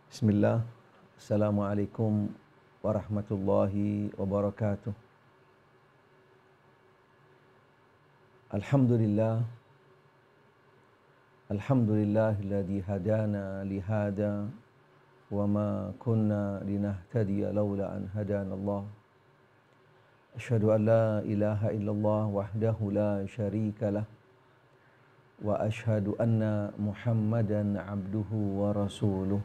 Bismillah. Assalamualaikum warahmatullahi wabarakatuh. Alhamdulillah. Alhamdulillahilladzi hadana lihada wa ma kunna linahtadiya laula an hadanallah. Asyhadu an la ilaha illallah wahdahu la syarika lah wa asyhadu anna Muhammadan abduhu wa rasuluh.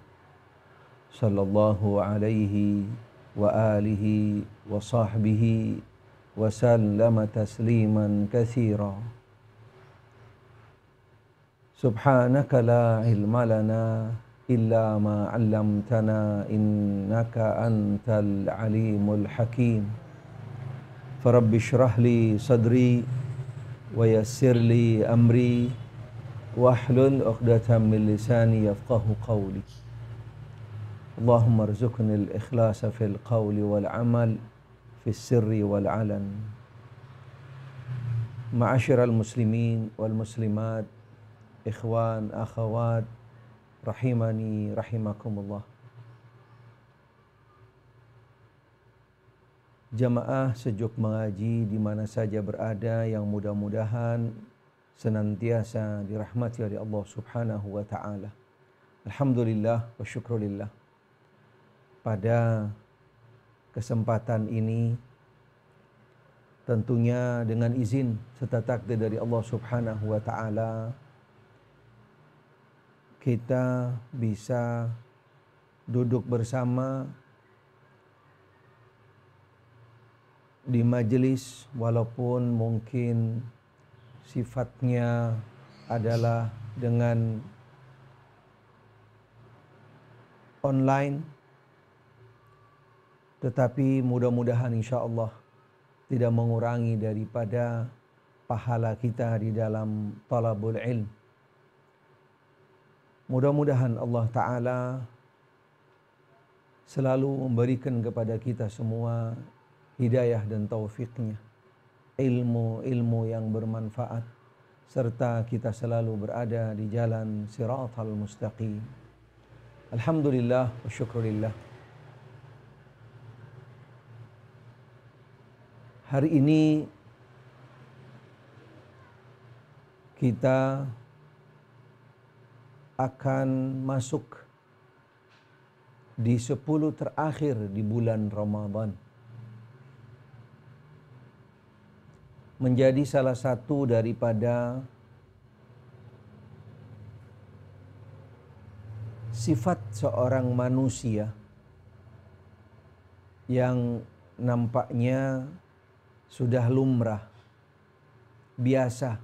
Sallallahu alaihi wa alihi wa sahbihi wa sallama tasliman katsira. Subhanaka la ilma lana illa ma 'allamtana innaka antal alimul hakim. Farabbi shrah li sadri wa yassir li amri wahlul 'uqdatam min lisani yafqahu qawli. Allahumma rzuqni al-ikhlasa fil qawli wal amal fis sirri wal alan. Ma'asyiral muslimin wal muslimat, ikhwan akhawat, rahimani rahimakumullah. Jamaah sejuk mengaji di mana saja berada yang mudah-mudahan senantiasa dirahmati oleh Allah Subhanahu wa taala. Alhamdulillah wa syukrulillah. Pada kesempatan ini tentunya dengan izin serta takdir dari Allah Subhanahu wa taala kita bisa duduk bersama di majelis walaupun mungkin sifatnya adalah dengan online, tetapi mudah-mudahan insya Allah tidak mengurangi daripada pahala kita di dalam talabul ilm. Mudah-mudahan Allah Ta'ala selalu memberikan kepada kita semua hidayah dan taufiknya, ilmu yang bermanfaat, serta kita selalu berada di jalan siratal mustaqim. Alhamdulillah wa syukurillah. Hari ini kita akan masuk di 10 terakhir di bulan Ramadan. Menjadi salah satu daripada sifat seorang manusia yang nampaknya sudah lumrah, biasa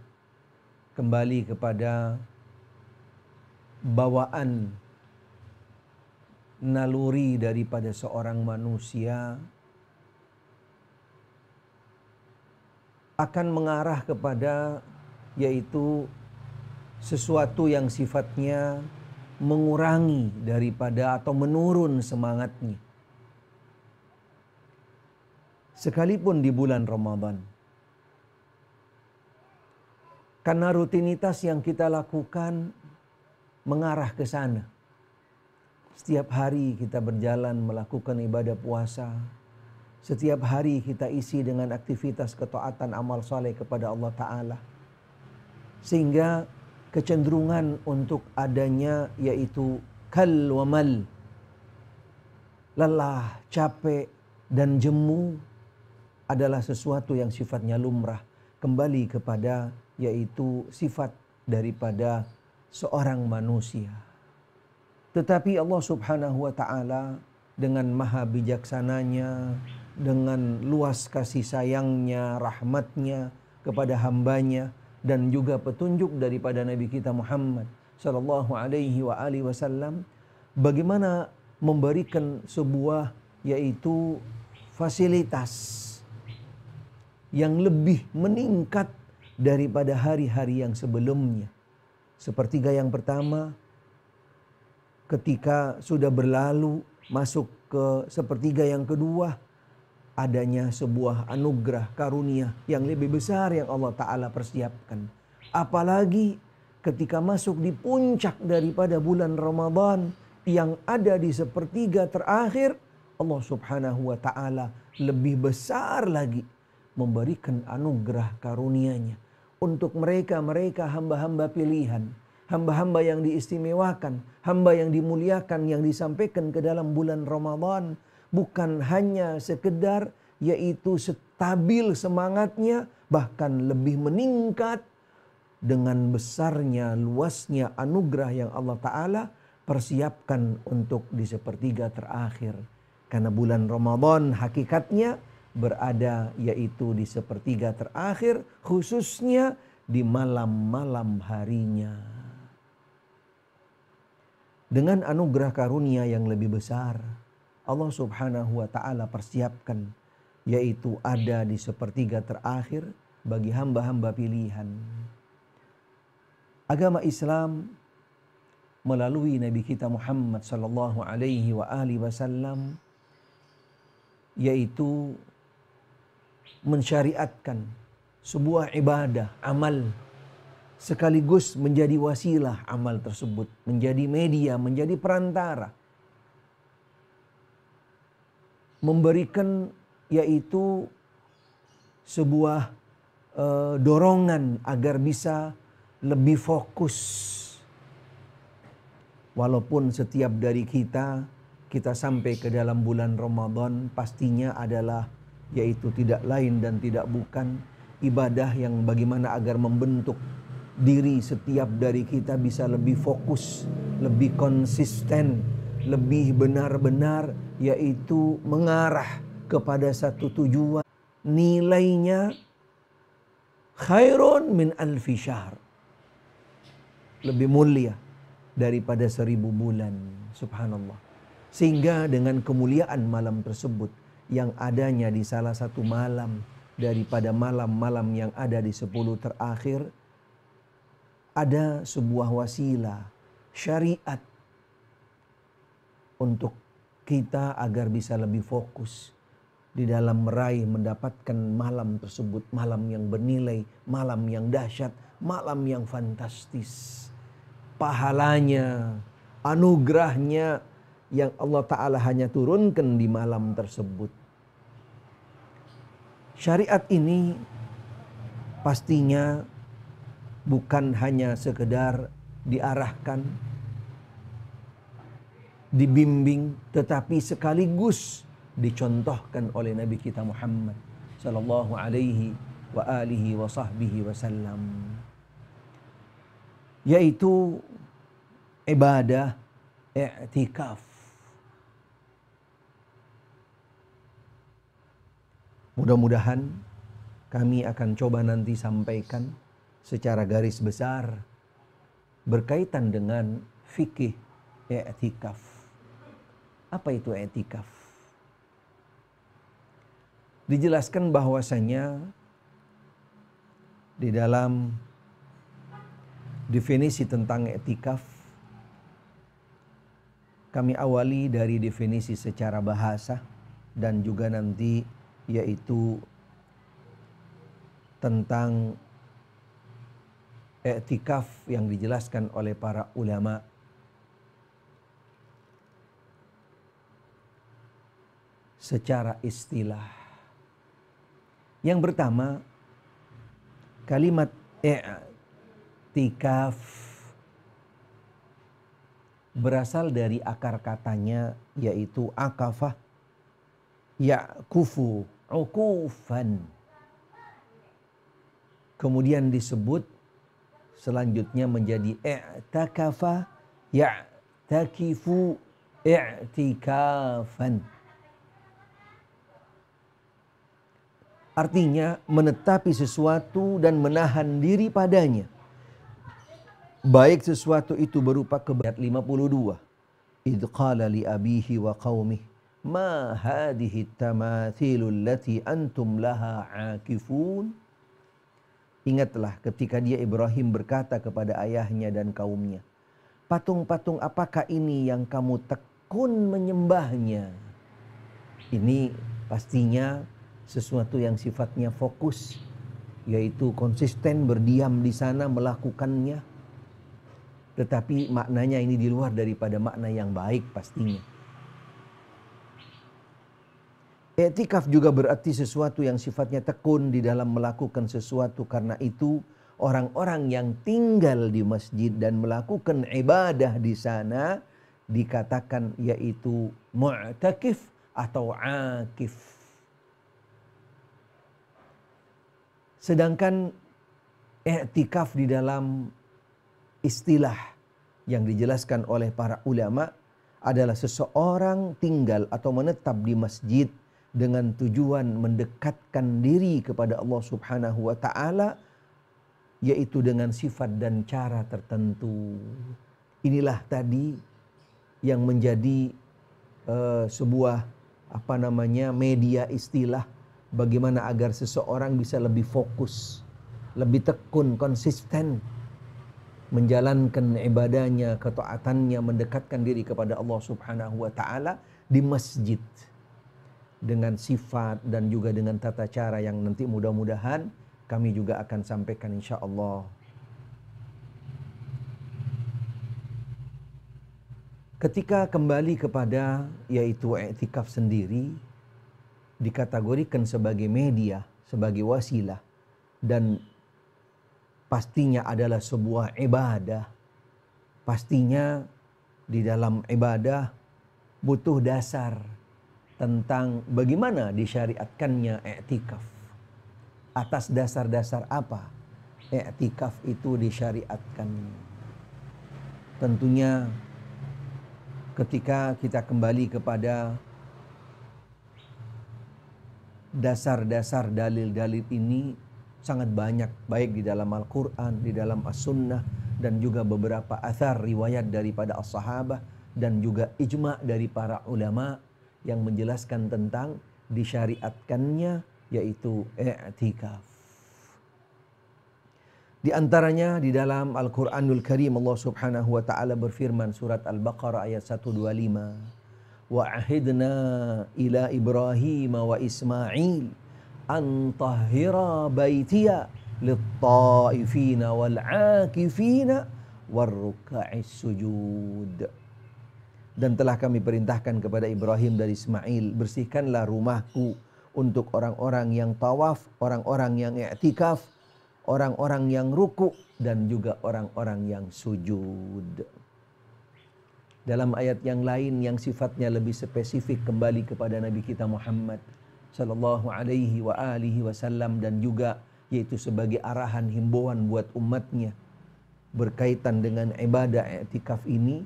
kembali kepada bawaan naluri daripada seorang manusia akan mengarah kepada yaitu sesuatu yang sifatnya mengurangi daripada atau menurun semangatnya. Sekalipun di bulan Ramadan. Karena rutinitas yang kita lakukan mengarah ke sana. Setiap hari kita berjalan melakukan ibadah puasa. Setiap hari kita isi dengan aktivitas ketaatan amal saleh kepada Allah Ta'ala. Sehingga kecenderungan untuk adanya yaitu kal wa mal. Lelah, capek, dan jemu adalah sesuatu yang sifatnya lumrah, kembali kepada yaitu sifat daripada seorang manusia. Tetapi Allah Subhanahu wa taala dengan maha bijaksananya, dengan luas kasih sayangnya, rahmatnya kepada hambanya, dan juga petunjuk daripada Nabi kita Muhammad sallallahu alaihi wasallam, bagaimana memberikan sebuah yaitu fasilitas yang lebih meningkat daripada hari-hari yang sebelumnya. Sepertiga yang pertama, ketika sudah berlalu masuk ke sepertiga yang kedua, adanya sebuah anugerah karunia yang lebih besar yang Allah Ta'ala persiapkan. Apalagi ketika masuk di puncak daripada bulan Ramadan, yang ada di sepertiga terakhir, Allah Subhanahu wa taala lebih besar lagi memberikan anugerah karunia-Nya untuk mereka hamba-hamba pilihan, hamba-hamba yang diistimewakan, hamba yang dimuliakan, yang disampaikan ke dalam bulan Ramadan, bukan hanya sekedar yaitu stabil semangatnya, bahkan lebih meningkat dengan besarnya, luasnya anugerah yang Allah Ta'ala persiapkan untuk di sepertiga terakhir. Karena bulan Ramadan hakikatnya berada yaitu di sepertiga terakhir, khususnya di malam-malam harinya. Dengan anugerah karunia yang lebih besar, Allah Subhanahu wa taala persiapkan yaitu ada di sepertiga terakhir bagi hamba-hamba pilihan. Agama Islam melalui Nabi kita Muhammad sallallahu alaihi wa alihi wasallam yaitu mensyariatkan sebuah ibadah, amal, sekaligus menjadi wasilah amal tersebut, menjadi media, menjadi perantara, memberikan yaitu sebuah dorongan agar bisa lebih fokus. Walaupun setiap dari kita sampai ke dalam bulan Ramadan pastinya adalah yaitu tidak lain dan tidak bukan ibadah yang bagaimana agar membentuk diri setiap dari kita bisa lebih fokus, lebih konsisten, lebih benar-benar yaitu mengarah kepada satu tujuan. Nilainya khairun min alfi syahr, lebih mulia daripada 1000 bulan. Subhanallah. Sehingga dengan kemuliaan malam tersebut yang adanya di salah satu malam daripada malam-malam yang ada di 10 terakhir, ada sebuah wasilah syariat untuk kita agar bisa lebih fokus di dalam meraih mendapatkan malam tersebut, malam yang bernilai, malam yang dahsyat, malam yang fantastis. Pahalanya, anugerahnya yang Allah Ta'ala hanya turunkan di malam tersebut. Syariat ini pastinya bukan hanya sekedar diarahkan, dibimbing, tetapi sekaligus dicontohkan oleh Nabi kita Muhammad sallallahu alaihi wa alihi wa sahbihi wasallam, yaitu ibadah i'tikaf. Mudah-mudahan kami akan coba nanti sampaikan secara garis besar berkaitan dengan fikih i'tikaf. Apa itu i'tikaf? Dijelaskan bahwasanya di dalam definisi tentang i'tikaf, kami awali dari definisi secara bahasa dan juga nanti yaitu tentang i'tikaf yang dijelaskan oleh para ulama. Secara istilah. Yang pertama, kalimat i'tikaf berasal dari akar katanya yaitu akafah, ya'kufu, ukufan. Kemudian disebut selanjutnya menjadi i'takafa, ya'takifu, i'tikafan. Artinya menetapi sesuatu dan menahan diri padanya. Baik sesuatu itu berupa kebaikan. 52. Idh qala li abihi wa qawmih ma hadhihi tamathilu allati antum laha akifun. Ingatlah ketika dia Ibrahim berkata kepada ayahnya dan kaumnya, patung-patung apakah ini yang kamu tekun menyembahnya? Ini pastinya sesuatu yang sifatnya fokus, yaitu konsisten berdiam di sana melakukannya. tetapi maknanya ini di luar daripada makna yang baik pastinya. I'tikaf juga berarti sesuatu yang sifatnya tekun di dalam melakukan sesuatu. Karena itu orang-orang yang tinggal di masjid dan melakukan ibadah di sana dikatakan yaitu mu'takif atau akif. Sedangkan i'tikaf di dalam istilah yang dijelaskan oleh para ulama adalah seseorang tinggal atau menetap di masjid dengan tujuan mendekatkan diri kepada Allah Subhanahu wa taala, yaitu dengan sifat dan cara tertentu. Inilah tadi yang menjadi sebuah media istilah bagaimana agar seseorang bisa lebih fokus, lebih tekun, konsisten menjalankan ibadahnya, ketaatannya, mendekatkan diri kepada Allah Subhanahu wa taala di masjid dengan sifat dan juga dengan tata cara yang nanti mudah-mudahan kami juga akan sampaikan insyaallah. Ketika kembali kepada yaitu i'tikaf sendiri dikategorikan sebagai media, sebagai wasilah, dan pastinya adalah sebuah ibadah. Pastinya di dalam ibadah butuh dasar tentang bagaimana disyariatkannya i'tikaf. Atas dasar-dasar apa i'tikaf itu disyariatkan? Tentunya ketika kita kembali kepada dasar-dasar dalil-dalil ini sangat banyak, baik di dalam Al-Quran, di dalam As-Sunnah, dan juga beberapa athar riwayat daripada as-sahabah dan juga ijma' dari para ulama yang menjelaskan tentang disyariatkannya yaitu i'tikaf. Di antaranya di dalam Al-Quranul Karim Allah Subhanahu wa taala berfirman surat Al-Baqarah ayat 125. Wa ahidna ila Ibrahim wa Ismail an tahhira baitiya lit-taifina wal-'akifina war-ruka'is sujud. Dan telah kami perintahkan kepada Ibrahim dan Ismail, bersihkanlah rumahku untuk orang-orang yang tawaf, orang-orang yang i'tikaf, orang-orang yang ruku, dan juga orang-orang yang sujud. Dalam ayat yang lain yang sifatnya lebih spesifik kembali kepada Nabi kita Muhammad sallallahu alaihi wa alihi wasallam, dan juga yaitu sebagai arahan himbauan buat umatnya berkaitan dengan ibadah i'tikaf ini,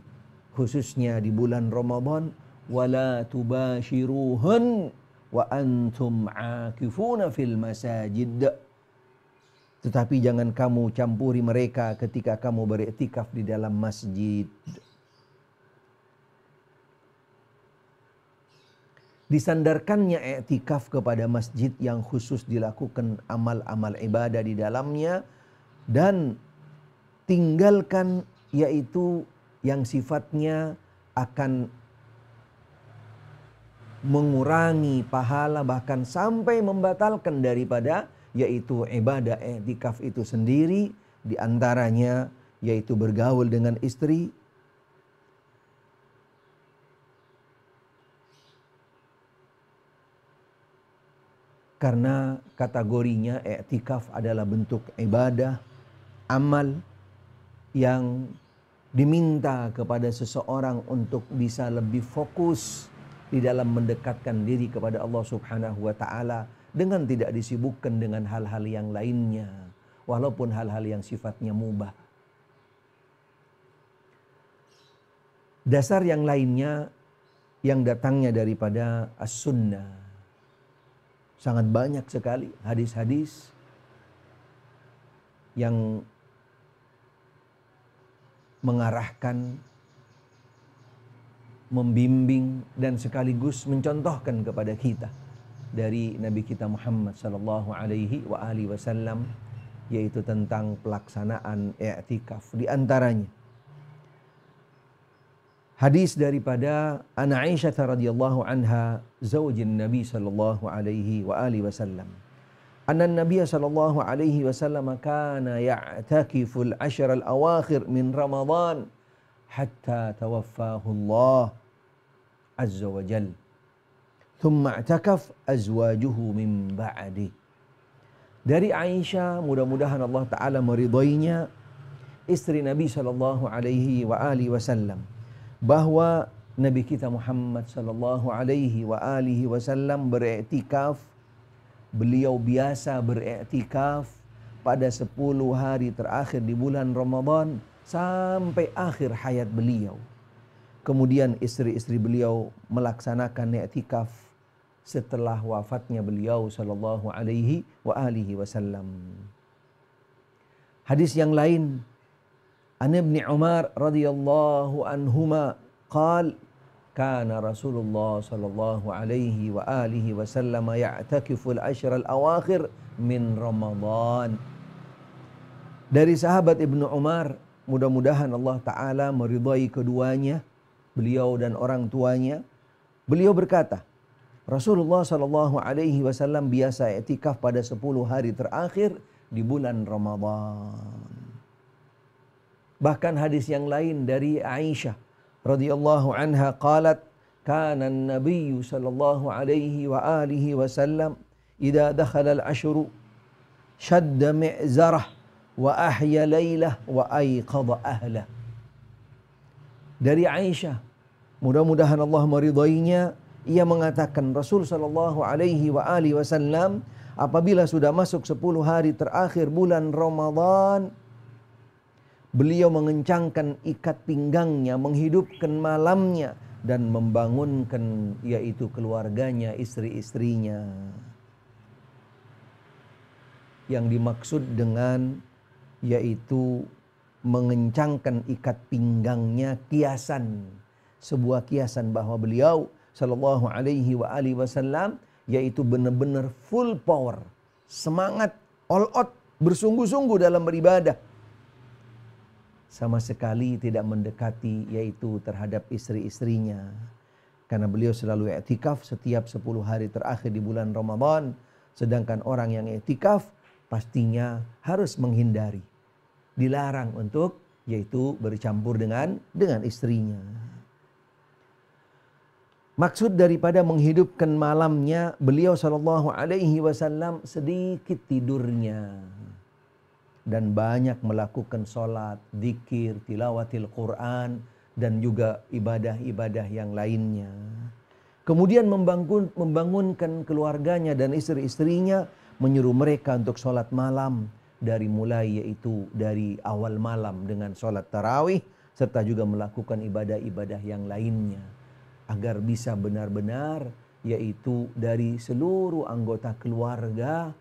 khususnya di bulan Ramadan, wala tubashiruhun wa antum aakifuna fil masajid. Tetapi jangan kamu campuri mereka ketika kamu beriktikaf di dalam masjid. Disandarkannya i'tikaf kepada masjid yang khusus dilakukan amal-amal ibadah di dalamnya, dan tinggalkan yaitu yang sifatnya akan mengurangi pahala bahkan sampai membatalkan daripada yaitu ibadah i'tikaf itu sendiri. Di antaranya yaitu bergaul dengan istri, karena kategorinya i'tikaf adalah bentuk ibadah, amal yang diminta kepada seseorang untuk bisa lebih fokus di dalam mendekatkan diri kepada Allah Subhanahu wa taala dengan tidak disibukkan dengan hal-hal yang lainnya, walaupun hal-hal yang sifatnya mubah. Dasar yang lainnya yang datangnya daripada as-sunnah. Sangat banyak sekali hadis-hadis yang mengarahkan, membimbing, dan sekaligus mencontohkan kepada kita dari Nabi kita Muhammad sallallahu alaihi wa alihi wasallam, yaitu tentang pelaksanaan i'tikaf. Di antaranya hadis daripada Ana Aisyah radhiyallahu anha, zaujin Nabi sallallahu alaihi wa alihi wasallam, anna Nabiy sallallahu alaihi wasallam kana ya'takifu al-ashr al-awakhir min Ramadan hatta tawaffahu Allah azza wa jalla. Thumma i'takaf azwajuhu min ba'di. Dari Aisyah, mudah-mudahan Allah Ta'ala meridhoinya, istri Nabi sallallahu alaihi wa alihi wasallam, bahwa Nabi kita Muhammad sallallahu alaihi wa alihi wasallam beriktikaf. Beliau biasa beriktikaf pada 10 hari terakhir di bulan Ramadan sampai akhir hayat beliau. Kemudian istri-istri beliau melaksanakan iktikaf setelah wafatnya beliau sallallahu alaihi wa alihi wasallam. Hadis yang lain, an Ibnu Umar radhiyallahu anhuma qala kana Rasulullah sallallahu alaihi wa alihi wasallam ya'takifu al-ashr al-awakhir min Ramadan. Dari sahabat Ibnu Umar, mudah-mudahan Allah Ta'ala meridhai keduanya, beliau dan orang tuanya. Beliau berkata, Rasulullah sallallahu alaihi wasallam biasa i'tikaf pada 10 hari terakhir di bulan Ramadan. Bahkan hadis yang lain dari Aisyah radhiyallahu anha qalat kana an-nabiy sallallahu alaihi wa alihi wasallam idza dakhala al-ashru shadda mi'zarah wa ahya lailah wa ayqadha ahlah. Dari Aisyah, mudah-mudahan Allah meridhoinya, ia mengatakan Rasul sallallahu alaihi wa alihi wasallam apabila sudah masuk 10 hari terakhir bulan Ramadan, beliau mengencangkan ikat pinggangnya, menghidupkan malamnya, dan membangunkan yaitu keluarganya, istri-istrinya. Yang dimaksud dengan yaitu mengencangkan ikat pinggangnya kiasan. Sebuah kiasan bahwa beliau sallallahu alaihi wa alihi wasallam yaitu benar-benar full power, semangat, all out, bersungguh-sungguh dalam beribadah. Sama sekali tidak mendekati yaitu terhadap istri-istrinya. Karena beliau selalu i'tikaf setiap 10 hari terakhir di bulan Ramadan. Sedangkan orang yang i'tikaf pastinya harus menghindari, dilarang untuk yaitu bercampur dengan istrinya. Maksud daripada menghidupkan malamnya, beliau sallallahu alaihi wasallam sedikit tidurnya dan banyak melakukan salat, zikir, tilawatil Quran, dan juga ibadah-ibadah yang lainnya. Kemudian membangunkan keluarganya dan istri-istrinya, menyuruh mereka untuk salat malam, dari mulai yaitu dari awal malam dengan salat tarawih, serta juga melakukan ibadah-ibadah yang lainnya, agar bisa benar-benar yaitu dari seluruh anggota keluarga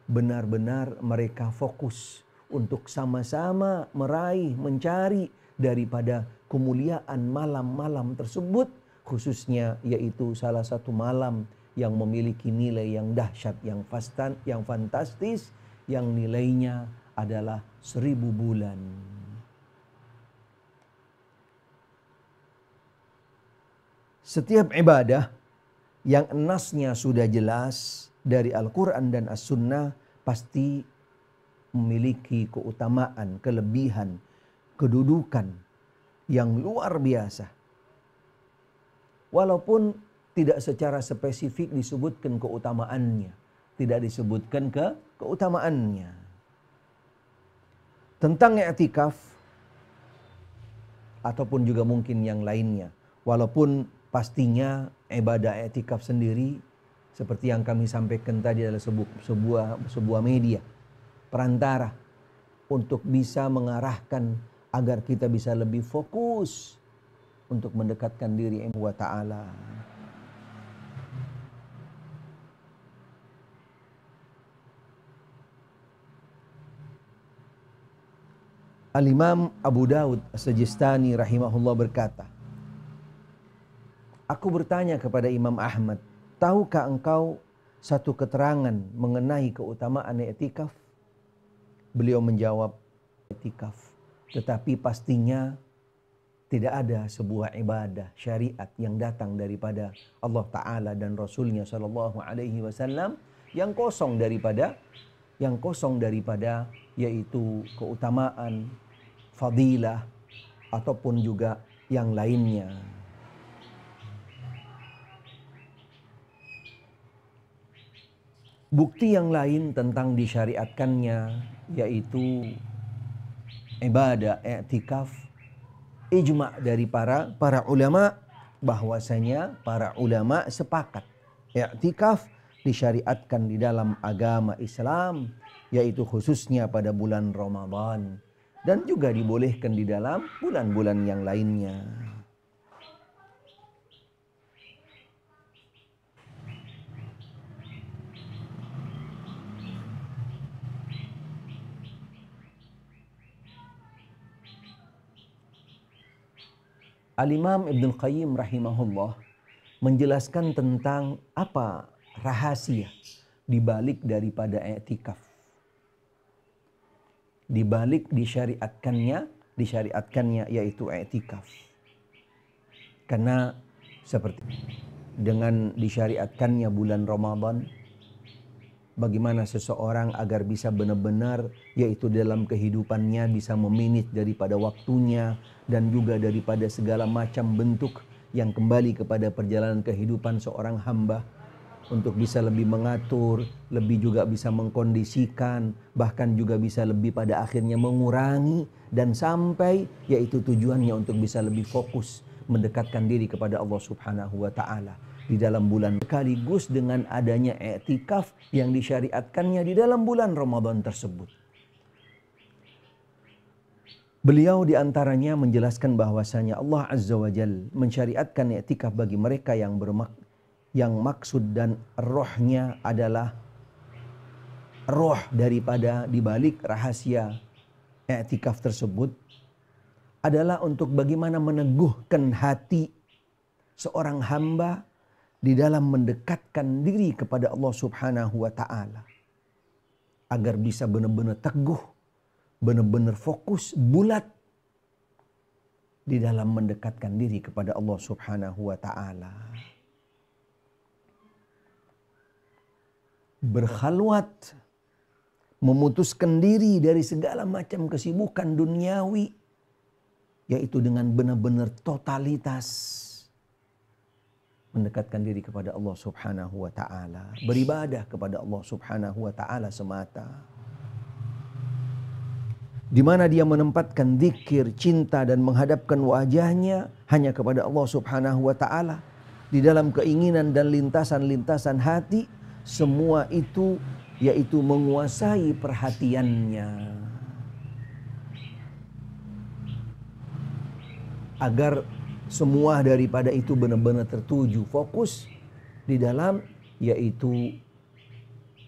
benar-benar mereka fokus untuk sama-sama meraih, mencari daripada kemuliaan malam-malam tersebut, khususnya yaitu salah satu malam yang memiliki nilai yang dahsyat, yang fantastis, yang nilainya adalah 1000 bulan. Setiap ibadah yang nasnya sudah jelas dari Al-Quran dan As-Sunnah pasti memiliki keutamaan, kelebihan, kedudukan yang luar biasa. Walaupun tidak secara spesifik disebutkan keutamaannya, tidak disebutkan keutamaannya. Tentang i'tikaf ataupun juga mungkin yang lainnya, walaupun pastinya ibadah i'tikaf sendiri seperti yang kami sampaikan tadi adalah sebuah media perantara untuk bisa mengarahkan agar kita bisa lebih fokus untuk mendekatkan diri Allah Ta'ala. Al-Imam Abu Dawud As-Sijistani rahimahullah berkata, aku bertanya kepada Imam Ahmad, tahukah engkau satu keterangan mengenai keutamaan i'tikaf? Beliau menjawab, i'tikaf. Tetapi pastinya tidak ada sebuah ibadah syariat yang datang daripada Allah Ta'ala dan Rasulnya Sallallahu Alaihi Wasallam yang kosong daripada yaitu keutamaan, fadilah ataupun juga yang lainnya. Bukti yang lain tentang disyariatkannya yaitu ibadah i'tikaf, ijma' dari para ulama, bahwasanya para ulama sepakat i'tikaf disyariatkan di dalam agama Islam, yaitu khususnya pada bulan Ramadan dan juga dibolehkan di dalam bulan-bulan yang lainnya. Al-Imam Ibnul Qayyim rahimahullah menjelaskan tentang apa rahasia dibalik daripada i'tikaf. Dibalik disyariatkannya yaitu i'tikaf. Karena seperti dengan disyariatkannya bulan Ramadan, bagaimana seseorang agar bisa benar-benar yaitu dalam kehidupannya bisa meminit daripada waktunya dan juga daripada segala macam bentuk yang kembali kepada perjalanan kehidupan seorang hamba, untuk bisa lebih mengatur, lebih juga bisa mengkondisikan, bahkan juga bisa lebih pada akhirnya mengurangi dan sampai yaitu tujuannya untuk bisa lebih fokus mendekatkan diri kepada Allah Subhanahu wa taala di dalam bulan, sekaligus dengan adanya i'tikaf yang disyariatkannya di dalam bulan Ramadan tersebut. Beliau diantaranya menjelaskan bahwasanya Allah Azza wa Jal mensyariatkan i'tikaf bagi mereka yang maksud dan rohnya adalah roh daripada dibalik rahasia i'tikaf tersebut adalah untuk bagaimana meneguhkan hati seorang hamba di dalam mendekatkan diri kepada Allah Subhanahu wa taala agar bisa benar-benar teguh, benar-benar fokus, bulat di dalam mendekatkan diri kepada Allah Subhanahu wa taala. Berkhalwat, memutuskan diri dari segala macam kesibukan duniawi, yaitu dengan benar-benar totalitas mendekatkan diri kepada Allah Subhanahu wa taala, beribadah kepada Allah Subhanahu wa taala semata. Di mana dia menempatkan zikir, cinta dan menghadapkan wajahnya hanya kepada Allah Subhanahu wa taala di dalam keinginan dan lintasan-lintasan hati, semua itu yaitu menguasai perhatiannya agar semua daripada itu benar-benar tertuju, fokus di dalam yaitu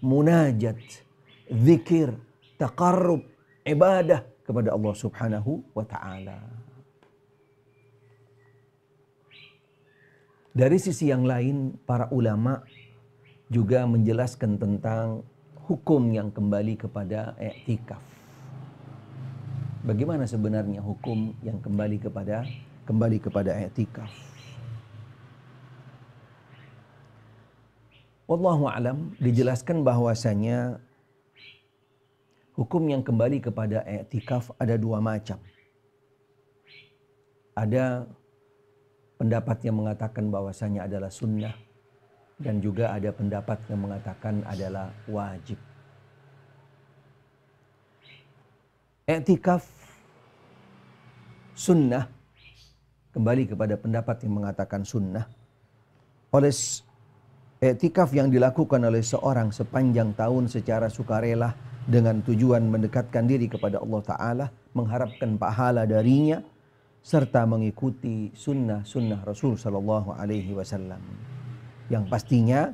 munajat, zikir, taqarrub, ibadah kepada Allah Subhanahu wa taala. Dari sisi yang lain, para ulama juga menjelaskan tentang hukum yang kembali kepada i'tikaf. Bagaimana sebenarnya hukum yang kembali kepada i'tikaf? Wallahu a'lam, dijelaskan bahwasanya hukum yang kembali kepada i'tikaf ada dua macam. Ada pendapat yang mengatakan bahwasanya adalah sunnah, dan juga ada pendapat yang mengatakan adalah wajib. I'tikaf sunnah, kembali kepada pendapat yang mengatakan sunnah, oleh i'tikaf yang dilakukan oleh seorang sepanjang tahun secara sukarela dengan tujuan mendekatkan diri kepada Allah Ta'ala, mengharapkan pahala darinya, serta mengikuti sunnah Rasul Sallallahu Alaihi Wasallam. Yang pastinya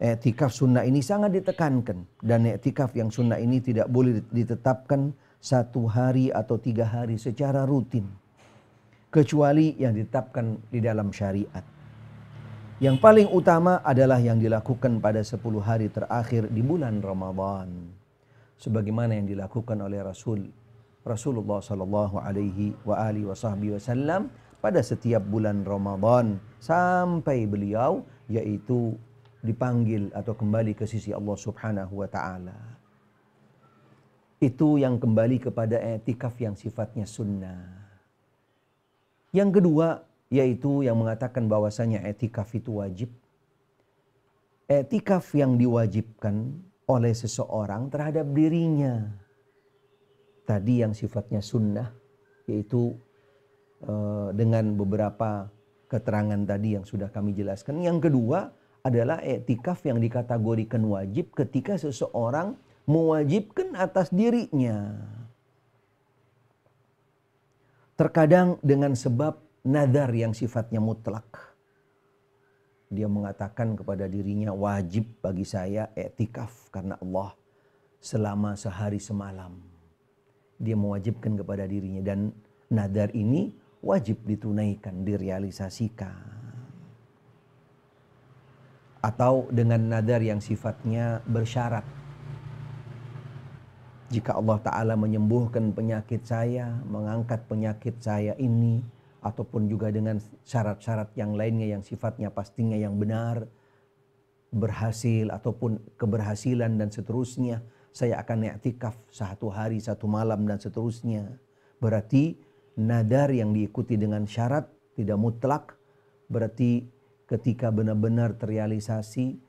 i'tikaf sunnah ini sangat ditekankan, dan i'tikaf yang sunnah ini tidak boleh ditetapkan 1 hari atau 3 hari secara rutin, kecuali yang ditetapkan di dalam syariat. Yang paling utama adalah yang dilakukan pada 10 hari terakhir di bulan Ramadan, sebagaimana yang dilakukan oleh Rasulullah Sallallahu Alaihi Wasallam pada setiap bulan Ramadan sampai beliau yaitu dipanggil atau kembali ke sisi Allah Subhanahu wa taala. Itu yang kembali kepada i'tikaf yang sifatnya sunnah. Yang kedua yaitu yang mengatakan bahwasanya i'tikaf itu wajib. I'tikaf yang diwajibkan oleh seseorang terhadap dirinya. Tadi yang sifatnya sunnah yaitu dengan beberapa keterangan tadi yang sudah kami jelaskan. Yang kedua adalah i'tikaf yang dikategorikan wajib ketika seseorang mewajibkan atas dirinya. Terkadang dengan sebab nadar yang sifatnya mutlak. Dia mengatakan kepada dirinya, wajib bagi saya i'tikaf karena Allah selama sehari semalam. Dia mewajibkan kepada dirinya dan nadar ini wajib ditunaikan, direalisasikan. Atau dengan nadar yang sifatnya bersyarat. Jika Allah Ta'ala menyembuhkan penyakit saya, mengangkat penyakit saya ini, ataupun juga dengan syarat-syarat yang lainnya yang sifatnya pastinya yang benar, berhasil ataupun keberhasilan dan seterusnya, saya akan i'tikaf 1 hari 1 malam dan seterusnya. Berarti nadar yang diikuti dengan syarat tidak mutlak, berarti ketika benar-benar terrealisasi,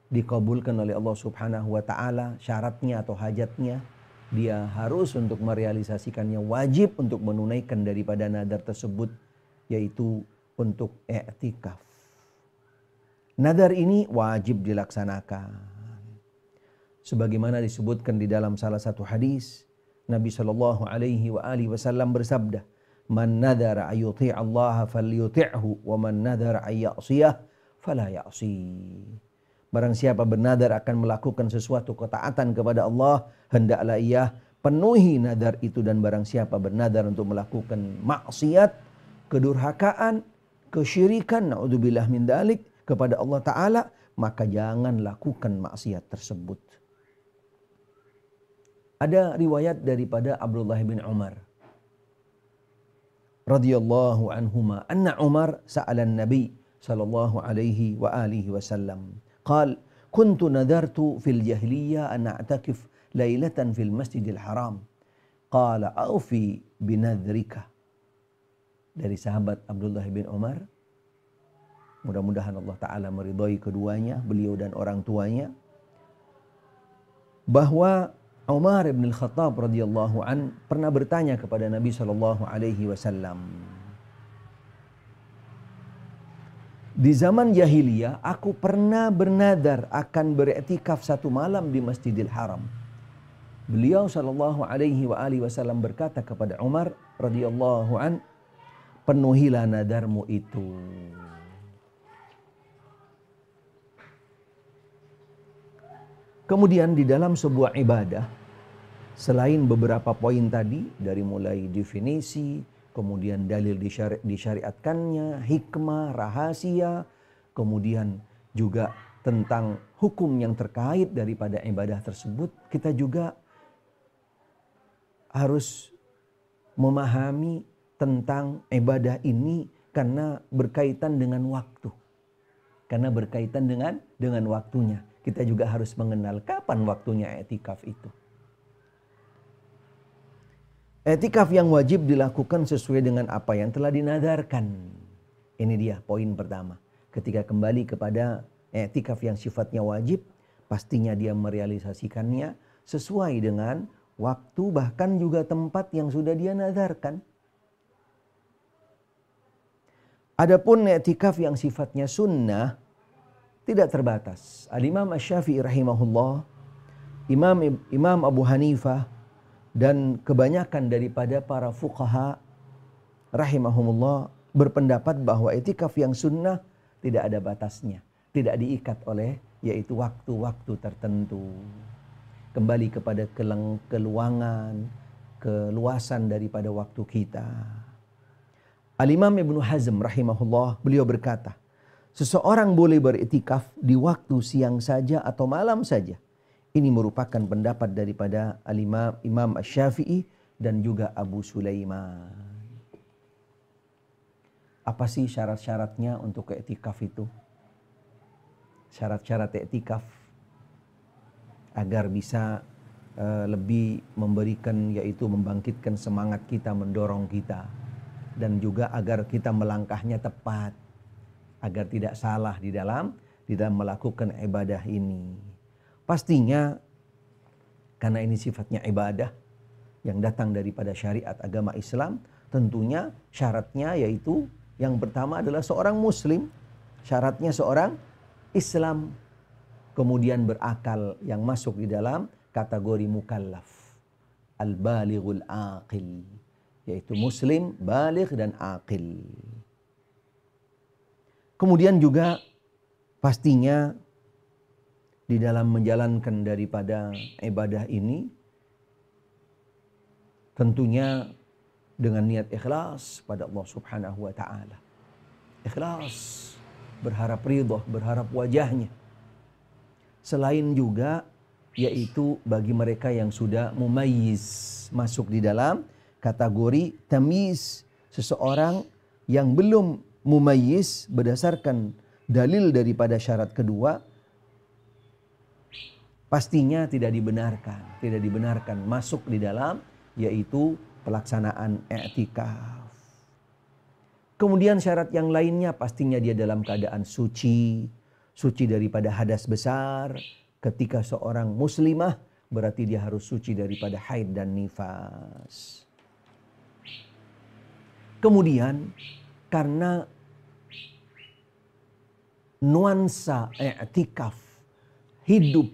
dikabulkan oleh Allah Subhanahu wa taala syaratnya atau hajatnya, dia harus untuk merealisasikannya, wajib untuk menunaikan daripada nadar tersebut, yaitu untuk i'tikaf. Nadar ini wajib dilaksanakan. Sebagaimana disebutkan di dalam salah satu hadis, Nabi sallallahu alaihi wasallam bersabda, "Man nadara ayyuti' Allah falyuti'hu wa man nadara ayyasiyah fala ya'si." Barang siapa bernadar akan melakukan sesuatu ketaatan kepada Allah, hendaklah ia penuhi nadar itu, dan barang siapa bernadar untuk melakukan maksiat, kedurhakaan, kesyirikan, naudzubillah min dzalik, kepada Allah Ta'ala, maka jangan lakukan maksiat tersebut. Ada riwayat daripada Abdullah bin Umar radhiyallahu anhuma, anna Umar sa'ala an-nabi sallallahu alaihi wa alihi wasallam. Qal, kuntu nadartu fil jahiliyah an a'takif lailatan fil masjidil haram. Qala, aufi binadrika. Dari sahabat Abdullah bin Umar, mudah-mudahan Allah Ta'ala meridhai keduanya, beliau dan orang tuanya, bahwa Umar bin Al-Khattab radhiyallahu an pernah bertanya kepada Nabi sallallahu alaihi wasallam, di zaman jahiliyah aku pernah bernadar akan beriktikaf 1 malam di Masjidil Haram. Beliau sallallahu alaihi wasallam berkata kepada Umar radhiyallahu an, penuhilah nadarmu itu. Kemudian di dalam sebuah ibadah, selain beberapa poin tadi, dari mulai definisi, kemudian dalil disyariatkannya, hikmah, rahasia, kemudian juga tentang hukum yang terkait daripada ibadah tersebut, kita juga harus memahami tentang ibadah ini karena berkaitan dengan waktu. Karena berkaitan dengan waktunya. Kita juga harus mengenal kapan waktunya i'tikaf itu. I'tikaf yang wajib dilakukan sesuai dengan apa yang telah dinadarkan. Ini dia poin pertama. Ketika kembali kepada i'tikaf yang sifatnya wajib, pastinya dia merealisasikannya sesuai dengan waktu, bahkan juga tempat yang sudah dia nadarkan. Adapun i'tikaf yang sifatnya sunnah, tidak terbatas. Al-Imam Asy-Syafi'i rahimahullah, Imam Abu Hanifah, dan kebanyakan daripada para fuqaha rahimahumullah berpendapat bahwa i'tikaf yang sunnah tidak ada batasnya. Tidak diikat oleh yaitu waktu-waktu tertentu. Kembali kepada keluangan, keluasan daripada waktu kita. Al-Imam Ibnu Hazm rahimahullah, beliau berkata, seseorang boleh beriktikaf di waktu siang saja atau malam saja. Ini merupakan pendapat daripada Imam Asy-Syafi'i dan juga Abu Sulaiman. Apa sih syarat-syaratnya untuk iktikaf itu? syarat-syarat i'tikaf agar bisa lebih memberikan, yaitu membangkitkan semangat kita, mendorong kita, dan juga agar kita melangkahnya tepat, agar tidak salah di dalam melakukan ibadah ini. Pastinya karena ini sifatnya ibadah yang datang daripada syariat agama Islam, tentunya syaratnya yaitu yang pertama adalah seorang muslim, syaratnya seorang Islam, kemudian berakal yang masuk di dalam kategori mukallaf, al-balighul aqil, yaitu muslim, baligh dan aqil. Kemudian juga pastinya di dalam menjalankan daripada ibadah ini tentunya dengan niat ikhlas pada Allah Subhanahu wa taala. Ikhlas, berharap ridha, berharap wajahnya. Selain juga yaitu bagi mereka yang sudah mumayyiz, masuk di dalam kategori tamyiz, seseorang yang belum mumayyiz berdasarkan dalil daripada syarat kedua, pastinya tidak dibenarkan masuk di dalam yaitu pelaksanaan i'tikaf. Kemudian syarat yang lainnya pastinya dia dalam keadaan suci daripada hadas besar. Ketika seorang muslimah berarti dia harus suci daripada haid dan nifas. Kemudian karena nuansa i'tikaf hidup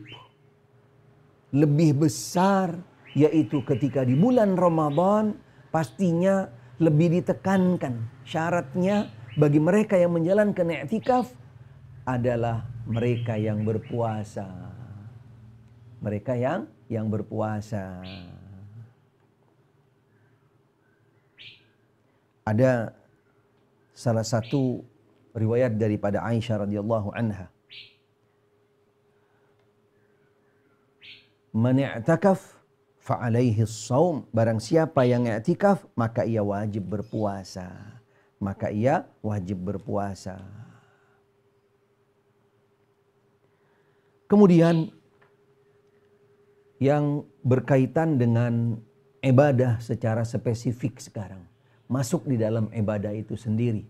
lebih besar, yaitu ketika di bulan Ramadan, pastinya lebih ditekankan. Syaratnya bagi mereka yang menjalankan i'tikaf adalah mereka yang berpuasa. Mereka yang berpuasa. Ada salah satu riwayat daripada Aisyah radhiyallahu anha. Man i'takaf fa alaihi shaum, barang siapa yang i'tikaf maka ia wajib berpuasa. Kemudian yang berkaitan dengan ibadah secara spesifik sekarang, masuk di dalam ibadah itu sendiri,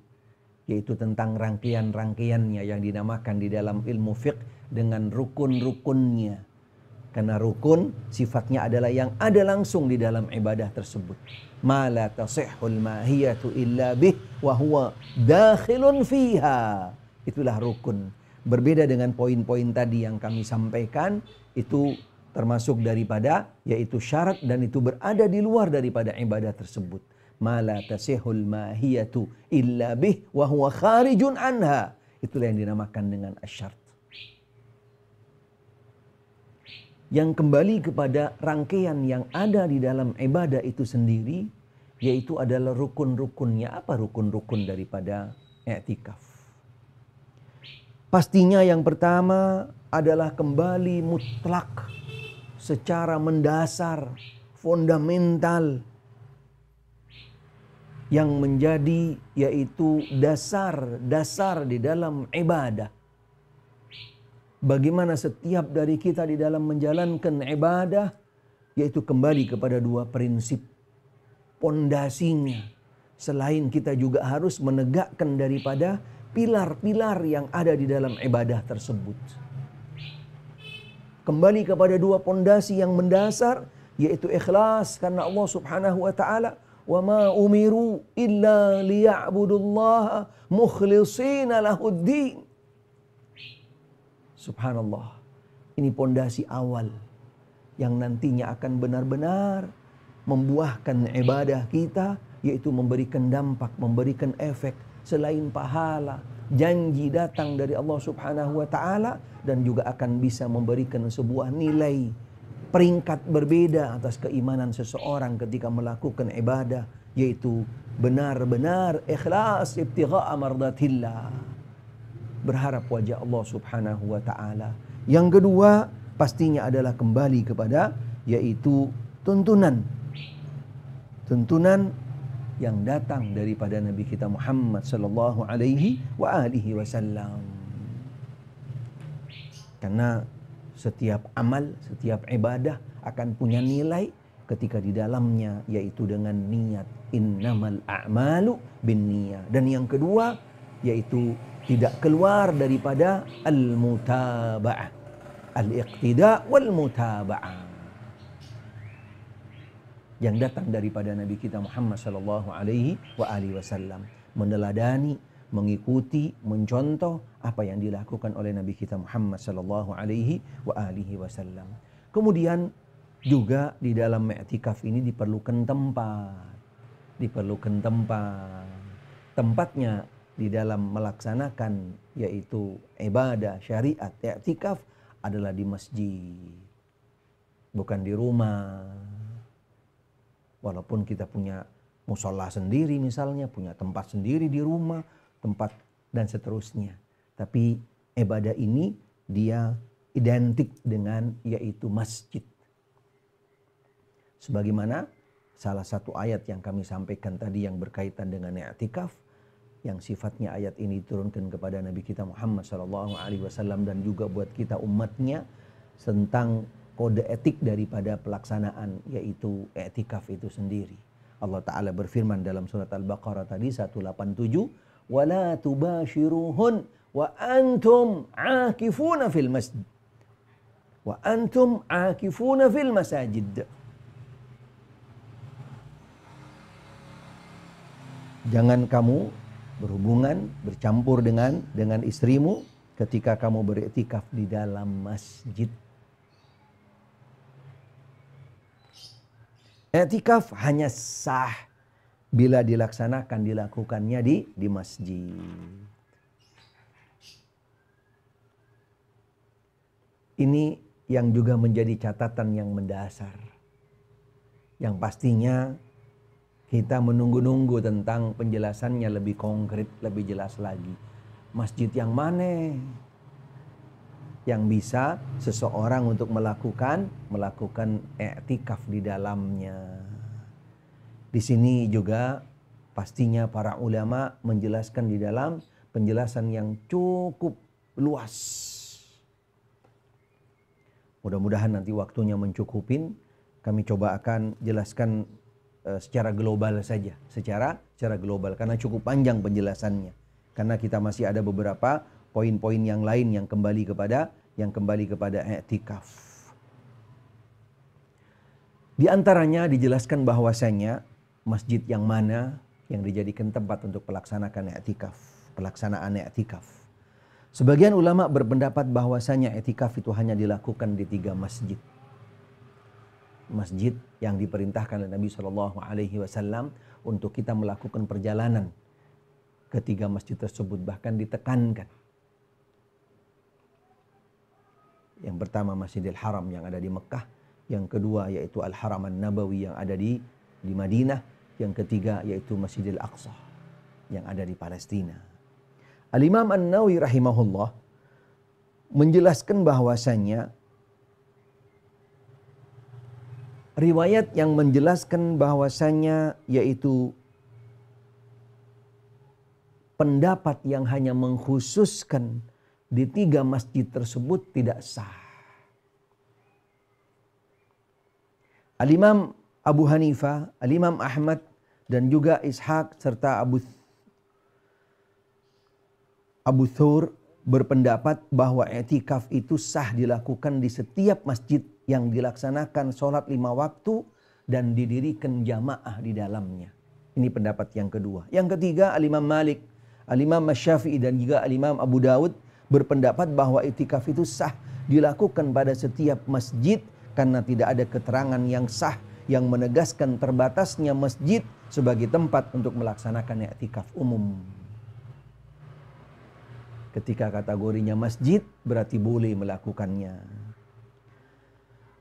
yaitu tentang rangkaian-rangkaiannya yang dinamakan di dalam ilmu fiqh dengan rukun-rukunnya. Karena rukun sifatnya adalah yang ada langsung di dalam ibadah tersebut. Ma la tasihhul mahiyatu illa bih wa huwa dakhilun fiha. Itulah rukun. Berbeda dengan poin-poin tadi yang kami sampaikan, itu termasuk daripada yaitu syarat dan itu berada di luar daripada ibadah tersebut. Ma la tasihhul mahiyatu illa bih wa huwa kharijun anha. Itulah yang dinamakan dengan asyart. Yang kembali kepada rangkaian yang ada di dalam ibadah itu sendiri, yaitu adalah rukun-rukunnya. Apa rukun-rukun daripada i'tikaf? Pastinya yang pertama adalah kembali mutlak secara mendasar, fundamental, yang menjadi yaitu dasar di dalam ibadah. Bagaimana setiap dari kita di dalam menjalankan ibadah, yaitu kembali kepada dua prinsip pondasinya. Selain kita juga harus menegakkan daripada pilar-pilar yang ada di dalam ibadah tersebut. Kembali kepada dua pondasi yang mendasar, yaitu ikhlas karena Allah Subhanahu wa taala. Wa ma umiru illa liya'budullaha mukhlishina lahuddin. Subhanallah. Ini pondasi awal yang nantinya akan benar-benar membuahkan ibadah kita, yaitu memberikan dampak, memberikan efek selain pahala, janji datang dari Allah Subhanahu wa taala, dan juga akan bisa memberikan sebuah nilai peringkat berbeda atas keimanan seseorang ketika melakukan ibadah, yaitu benar-benar ikhlas ibtigha'a mardatillah, berharap wajah Allah Subhanahu wa taala. Yang kedua pastinya adalah kembali kepada yaitu tuntunan yang datang daripada Nabi kita Muhammad sallallahu alaihi wa alihi wasallam. Karena setiap amal, setiap ibadah akan punya nilai ketika di dalamnya, yaitu dengan niat. Innamal a'malu binniyah. Dan yang kedua yaitu tidak keluar daripada al-mutaba'ah, al-iqtida' wal-mutaba'ah, yang datang daripada Nabi kita Muhammad sallallahu alaihi wasallam, meneladani, mengikuti, mencontoh apa yang dilakukan oleh Nabi kita Muhammad sallallahu alaihi wasallam. Kemudian juga di dalam i'tikaf ini diperlukan tempat. Tempatnya di dalam melaksanakan yaitu ibadah syariat i'tikaf adalah di masjid, bukan di rumah. Walaupun kita punya musola sendiri misalnya, punya tempat sendiri di rumah, tempat dan seterusnya. Tapi ibadah ini dia identik dengan yaitu masjid. Sebagaimana salah satu ayat yang kami sampaikan tadi yang berkaitan dengan i'tikaf, yang sifatnya ayat ini diturunkan kepada Nabi kita Muhammad SAW dan juga buat kita umatnya tentang kode etik daripada pelaksanaan yaitu i'tikaf itu sendiri. Allah Ta'ala berfirman dalam surat Al-Baqarah tadi 187, وَلَا تُبَاشِرُهُنْ وَأَنْتُمْ عَاكِفُونَ فِي الْمَسْجِدِ وَأَنْتُمْ عَاكِفُونَ فِي الْمَسَاجِدِ. Jangan kamu berhubungan, bercampur dengan istrimu ketika kamu beriktikaf di dalam masjid. I'tikaf hanya sah bila dilakukannya di masjid. Ini yang juga menjadi catatan yang mendasar. Yang pastinya kita menunggu-nunggu tentang penjelasannya lebih konkret, lebih jelas lagi. Masjid yang mana yang bisa seseorang untuk melakukan i'tikaf di dalamnya. Di sini juga pastinya para ulama menjelaskan di dalam penjelasan yang cukup luas. Mudah-mudahan nanti waktunya mencukupin. Kami coba akan jelaskan secara global saja, secara global karena cukup panjang penjelasannya. Karena kita masih ada beberapa poin-poin yang lain yang kembali kepada i'tikaf. Di antaranya dijelaskan bahwasanya masjid yang mana yang dijadikan tempat untuk pelaksanaan i'tikaf. Sebagian ulama berpendapat bahwasanya i'tikaf itu hanya dilakukan di 3 masjid. Masjid yang diperintahkan oleh Nabi SAW untuk kita melakukan perjalanan ke 3 masjid tersebut, bahkan ditekankan. Yang pertama Masjidil Haram yang ada di Mekah, yang kedua yaitu Al-Haram An-Nabawi yang ada di Madinah, yang ketiga yaitu Masjidil Aqsa yang ada di Palestina. Al-Imam An-Nawawi rahimahullah menjelaskan bahwasanya riwayat yang menjelaskan bahwasanya yaitu pendapat yang hanya mengkhususkan di 3 masjid tersebut tidak sah. Al-Imam Abu Hanifah, Al-Imam Ahmad dan juga Ishaq serta Abu Thur berpendapat bahwa i'tikaf itu sah dilakukan di setiap masjid yang dilaksanakan sholat 5 waktu dan didirikan jamaah di dalamnya. Ini pendapat yang kedua. Yang ketiga Al-Imam Malik, Al-Imam Syafi'i dan juga Al-Imam Abu Dawud berpendapat bahwa i'tikaf itu sah dilakukan pada setiap masjid karena tidak ada keterangan yang sah yang menegaskan terbatasnya masjid sebagai tempat untuk melaksanakan i'tikaf umum. Ketika kategorinya masjid berarti boleh melakukannya.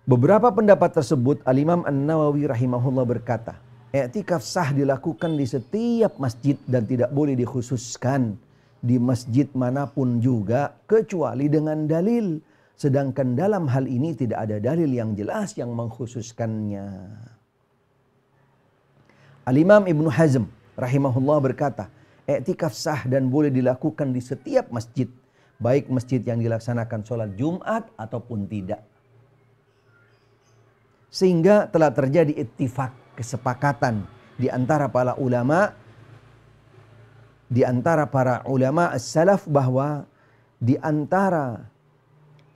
Beberapa pendapat tersebut Al-Imam An-Nawawi rahimahullah berkata, i'tikaf sah dilakukan di setiap masjid dan tidak boleh dikhususkan di masjid manapun juga kecuali dengan dalil. Sedangkan dalam hal ini tidak ada dalil yang jelas yang mengkhususkannya. Al-Imam Ibnu Hazm rahimahullah berkata, i'tikaf sah dan boleh dilakukan di setiap masjid baik masjid yang dilaksanakan sholat Jumat ataupun tidak. Sehingga telah terjadi ittifaq, kesepakatan di antara para ulama, as-salaf, bahwa di antara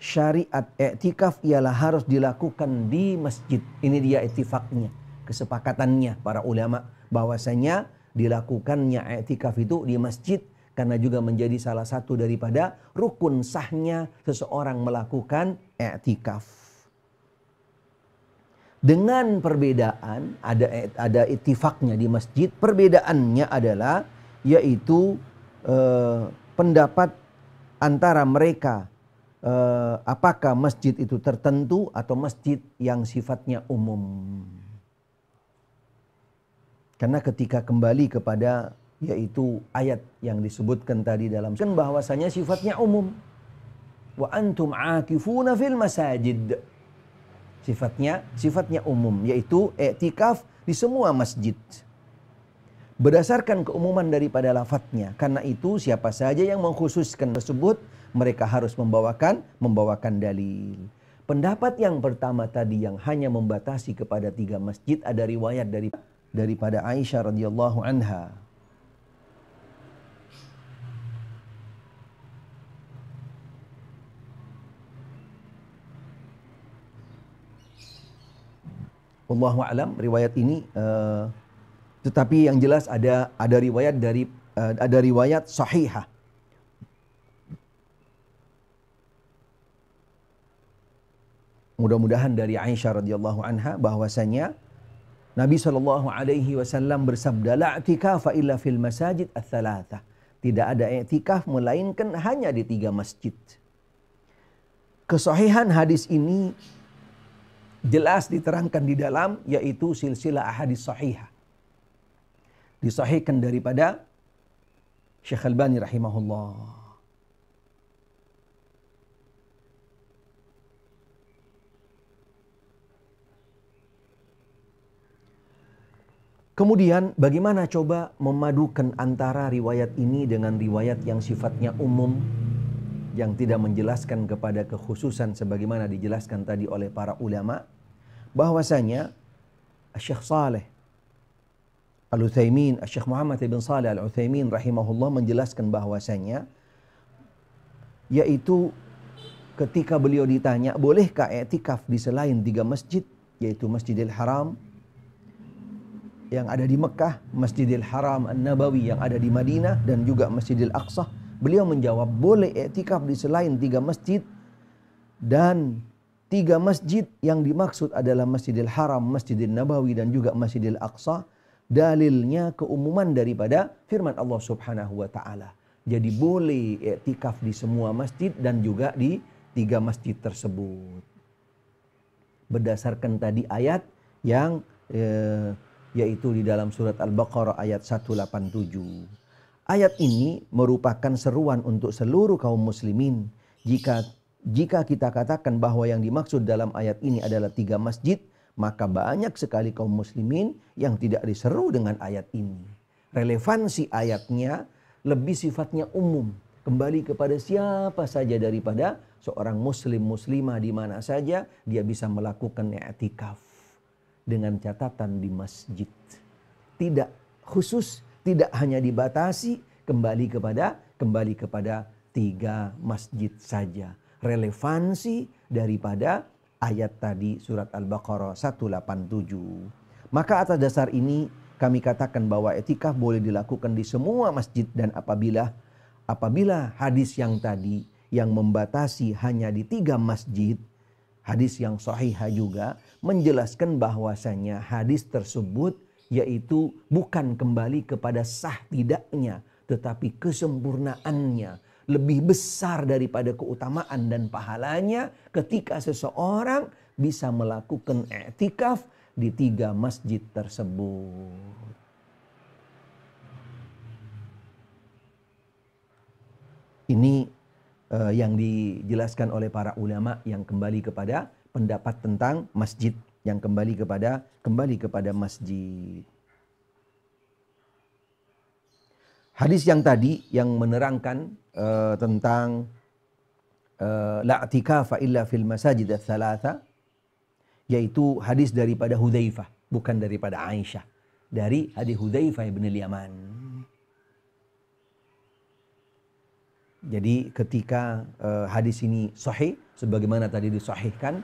syariat i'tikaf ialah harus dilakukan di masjid. Ini dia ittifaqnya, kesepakatannya para ulama bahwasanya dilakukannya i'tikaf itu di masjid karena juga menjadi salah satu daripada rukun sahnya seseorang melakukan i'tikaf. Dengan perbedaan, ada ittifaqnya di masjid, perbedaannya adalah yaitu pendapat antara mereka apakah masjid itu tertentu atau masjid yang sifatnya umum. Karena ketika kembali kepada yaitu ayat yang disebutkan tadi dalam bahwasanya sifatnya umum. Wa antum aakifuna fil masajid. Sifatnya umum, yaitu i'tikaf di semua masjid. Berdasarkan keumuman daripada lafadznya. Karena itu siapa saja yang mengkhususkan tersebut, mereka harus membawakan dalil. Pendapat yang pertama tadi yang hanya membatasi kepada 3 masjid, ada riwayat daripada Aisyah radhiyallahu anha. Wallahu a'lam, riwayat ini tetapi yang jelas ada riwayat sahihah. Mudah-mudahan dari Aisyah radhiyallahu anha bahwasanya Nabi SAW bersabda, la i'tikafa illa fil masajid ats-tsalatsah. Tidak ada i'tikaf melainkan hanya di 3 masjid. Kesahihan hadis ini jelas diterangkan di dalam yaitu silsilah ahadits sahihah. Disahihkan daripada Syekh Albani rahimahullah. Kemudian bagaimana coba memadukan antara riwayat ini dengan riwayat yang sifatnya umum, yang tidak menjelaskan kepada kekhususan sebagaimana dijelaskan tadi oleh para ulama, bahwasanya Syekh Saleh Al-Utsaimin, Syekh Muhammad bin Shalih Al-Utsaimin rahimahullah menjelaskan bahwasanya yaitu ketika beliau ditanya, bolehkah i'tikaf di selain 3 masjid, yaitu Masjidil Haram yang ada di Mekah, Masjidil Haram An-Nabawi yang ada di Madinah, dan juga Masjidil Aqsa. Beliau menjawab, boleh i'tikaf di selain 3 masjid, dan 3 masjid yang dimaksud adalah Masjidil Haram, Masjidil Nabawi, dan juga Masjidil Aqsa. Dalilnya keumuman daripada firman Allah Subhanahu wa taala. Jadi boleh i'tikaf di semua masjid dan juga di 3 masjid tersebut. Berdasarkan tadi ayat yang yaitu di dalam surat Al-Baqarah ayat 187. Ayat ini merupakan seruan untuk seluruh kaum muslimin. Jika kita katakan bahwa yang dimaksud dalam ayat ini adalah 3 masjid, maka banyak sekali kaum muslimin yang tidak diseru dengan ayat ini. Relevansi ayatnya lebih sifatnya umum. Kembali kepada siapa saja daripada seorang muslim muslimah di mana saja dia bisa melakukan i'tikaf. Dengan catatan di masjid. Tidak khusus, tidak hanya dibatasi, kembali kepada 3 masjid saja. Relevansi daripada ayat tadi surat Al-Baqarah 187. Maka atas dasar ini kami katakan bahwa i'tikaf boleh dilakukan di semua masjid, dan apabila hadis yang tadi yang membatasi hanya di 3 masjid, hadis yang sahih juga menjelaskan bahwasanya hadis tersebut yaitu bukan kembali kepada sah tidaknya, tetapi kesempurnaannya lebih besar daripada keutamaan dan pahalanya ketika seseorang bisa melakukan i'tikaf di 3 masjid tersebut. Ini yang dijelaskan oleh para ulama yang kembali kepada pendapat tentang masjid, yang kembali kepada masjid. Hadis yang tadi yang menerangkan tentang la i'tikafa illa fil masajid ats-tsalatsa, yaitu hadis daripada Hudzaifah, bukan daripada Aisyah. Dari hadis Hudzaifah bin Yaman. Jadi ketika hadis ini sahih, sebagaimana tadi disahihkan,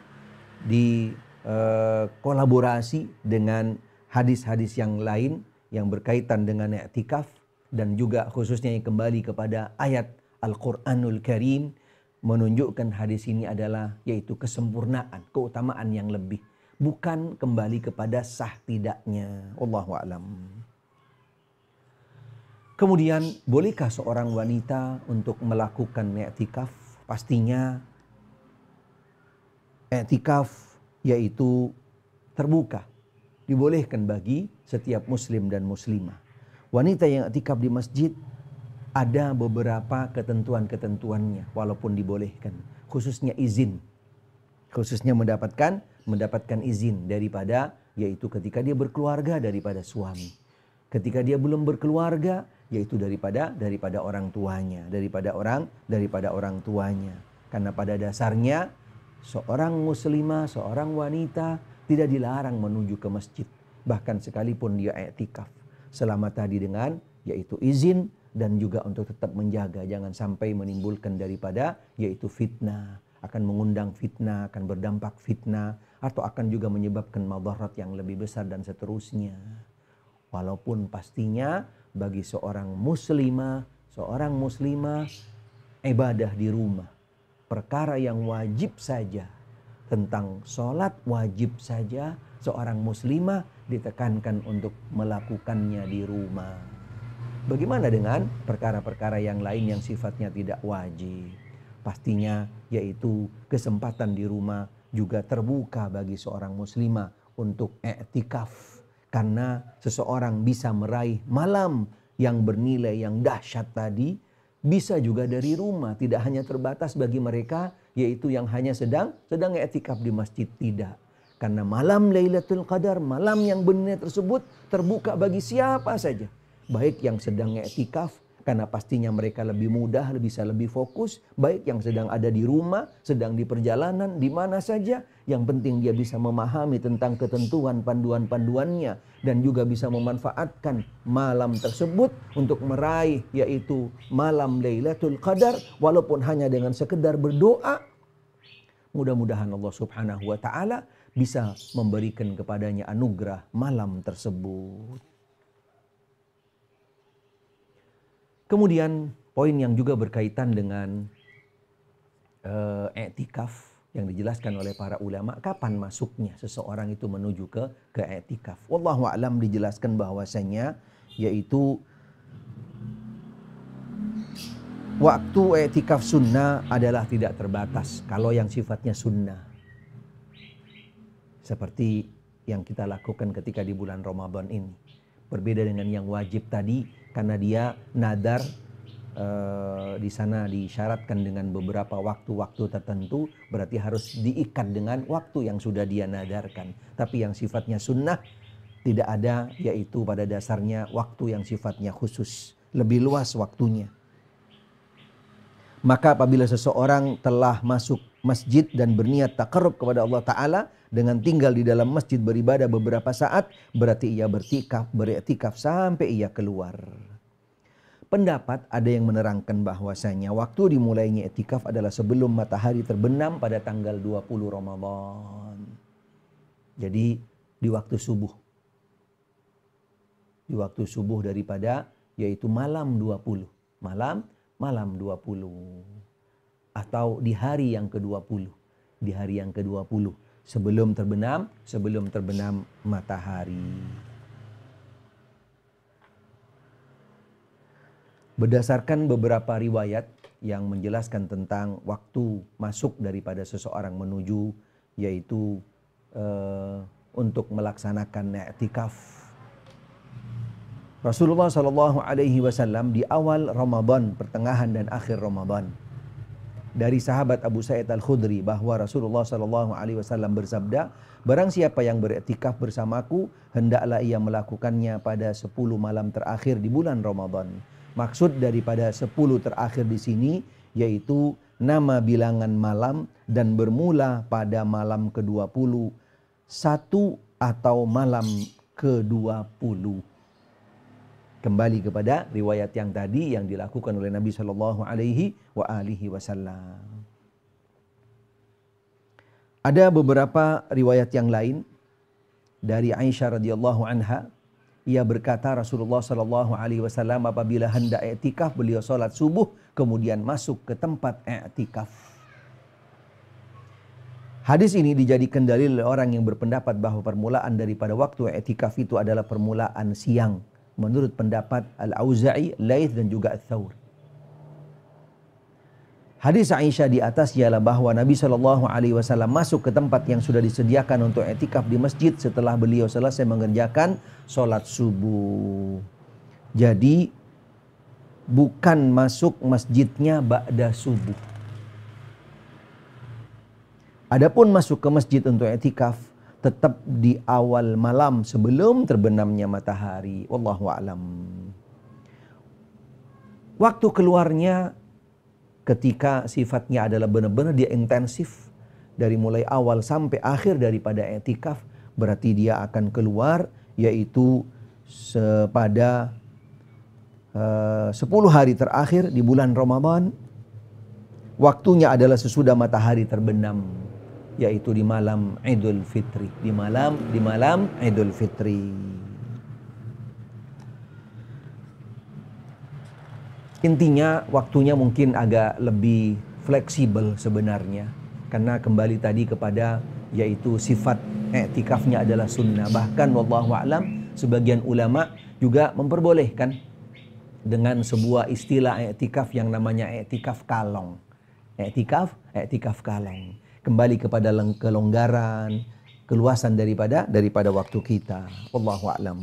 kolaborasi dengan hadis-hadis yang lain yang berkaitan dengan i'tikaf, dan juga khususnya yang kembali kepada ayat Al-Quranul Karim, menunjukkan hadis ini adalah yaitu kesempurnaan, keutamaan yang lebih, bukan kembali kepada sah tidaknya. Wallahu a'lam. Kemudian, bolehkah seorang wanita untuk melakukan i'tikaf? Pastinya i'tikaf yaitu terbuka, dibolehkan bagi setiap muslim dan muslimah. Wanita yang i'tikaf di masjid ada beberapa ketentuan-ketentuannya walaupun dibolehkan, khususnya izin. Khususnya mendapatkan izin daripada, yaitu ketika dia berkeluarga, daripada suami. Ketika dia belum berkeluarga, yaitu daripada orang tuanya, daripada orang tuanya. Karena pada dasarnya seorang muslimah, seorang wanita tidak dilarang menuju ke masjid, bahkan sekalipun dia i'tikaf, selama tadi dengan yaitu izin, dan juga untuk tetap menjaga jangan sampai menimbulkan daripada yaitu fitnah, akan mengundang fitnah, akan berdampak fitnah, atau akan juga menyebabkan madarat yang lebih besar dan seterusnya. Walaupun pastinya bagi seorang muslimah ibadah di rumah, perkara yang wajib saja, tentang sholat wajib saja, seorang muslimah ditekankan untuk melakukannya di rumah. Bagaimana dengan perkara-perkara yang lain yang sifatnya tidak wajib? Pastinya yaitu kesempatan di rumah juga terbuka bagi seorang muslimah untuk i'tikaf. Karena seseorang bisa meraih malam yang bernilai yang dahsyat tadi, bisa juga dari rumah. Tidak hanya terbatas bagi mereka yaitu yang hanya sedang i'tikaf di masjid, tidak. Karena malam Lailatul Qadar, malam yang bernilai tersebut terbuka bagi siapa saja. Baik yang sedang i'tikaf, karena pastinya mereka lebih mudah, bisa lebih fokus. Baik yang sedang ada di rumah, sedang di perjalanan, di mana saja. Yang penting dia bisa memahami tentang ketentuan panduan-panduannya. Dan juga bisa memanfaatkan malam tersebut untuk meraih yaitu malam Lailatul Qadar. Walaupun hanya dengan sekedar berdoa. Mudah-mudahan Allah subhanahu wa ta'ala bisa memberikan kepadanya anugerah malam tersebut. Kemudian poin yang juga berkaitan dengan i'tikaf yang dijelaskan oleh para ulama, kapan masuknya seseorang itu menuju ke i'tikaf. Wallahu a'lam, dijelaskan bahwasanya yaitu waktu i'tikaf sunnah adalah tidak terbatas. Kalau yang sifatnya sunnah, seperti yang kita lakukan ketika di bulan Ramadan ini, berbeda dengan yang wajib tadi. Karena dia nadar, di sana disyaratkan dengan beberapa waktu-waktu tertentu, berarti harus diikat dengan waktu yang sudah dia nadarkan. Tapi yang sifatnya sunnah tidak ada, yaitu pada dasarnya waktu yang sifatnya khusus, lebih luas waktunya. Maka apabila seseorang telah masuk masjid dan berniat taqarrub kepada Allah Ta'ala dengan tinggal di dalam masjid beribadah beberapa saat, berarti ia beriktikaf sampai ia keluar. Pendapat ada yang menerangkan bahwasanya waktu dimulainya i'tikaf adalah sebelum matahari terbenam pada tanggal 20 Ramadan. Jadi di waktu subuh. Di waktu subuh daripada yaitu malam 20. Malam 20. Atau di hari yang ke-20. Di hari yang ke-20. Sebelum terbenam matahari. Berdasarkan beberapa riwayat yang menjelaskan tentang waktu masuk daripada seseorang menuju, yaitu untuk melaksanakan i'tikaf. Rasulullah SAW di awal Ramadan, pertengahan dan akhir Ramadan, dari sahabat Abu Sa'id Al-Khudri bahwa Rasulullah SAW bersabda, barang siapa yang beriktikaf bersamaku, hendaklah ia melakukannya pada 10 malam terakhir di bulan Ramadan. Maksud daripada 10 terakhir di sini yaitu nama bilangan malam dan bermula pada malam ke-20, atau malam ke-20. Kembali kepada riwayat yang tadi yang dilakukan oleh Nabi Shallallahu Alaihi Wasallam. Ada beberapa riwayat yang lain dari Aisyah radhiyallahu anha. Ia berkata Rasulullah Shallallahu Alaihi Wasallam apabila hendak i'tikaf beliau sholat subuh kemudian masuk ke tempat i'tikaf. Hadis ini dijadikan dalil oleh orang yang berpendapat bahwa permulaan daripada waktu i'tikaf itu adalah permulaan siang. Menurut pendapat Al-Auza'i, Laits dan juga Ats-Tsauri. Hadis Aisyah di atas ialah bahwa Nabi Shallallahu Alaihi Wasallam masuk ke tempat yang sudah disediakan untuk i'tikaf di masjid setelah beliau selesai mengerjakan sholat subuh. Jadi bukan masuk masjidnya ba'da subuh. Adapun masuk ke masjid untuk i'tikaf tetap di awal malam sebelum terbenamnya matahari. Wallahu a'lam. Waktu keluarnya ketika sifatnya adalah benar-benar dia intensif dari mulai awal sampai akhir daripada i'tikaf, berarti dia akan keluar yaitu pada 10 hari terakhir di bulan Ramadan. Waktunya adalah sesudah matahari terbenam, yaitu di malam Idul Fitri, di malam Idul Fitri. Intinya waktunya mungkin agak lebih fleksibel sebenarnya, karena kembali tadi kepada yaitu sifat i'tikafnya adalah sunnah. Bahkan wallahu a'lam sebagian ulama juga memperbolehkan dengan sebuah istilah i'tikaf yang namanya i'tikaf kalong. I'tikaf kalong. Kembali kepada kelonggaran, keluasan daripada waktu kita. Wallahu a'lam.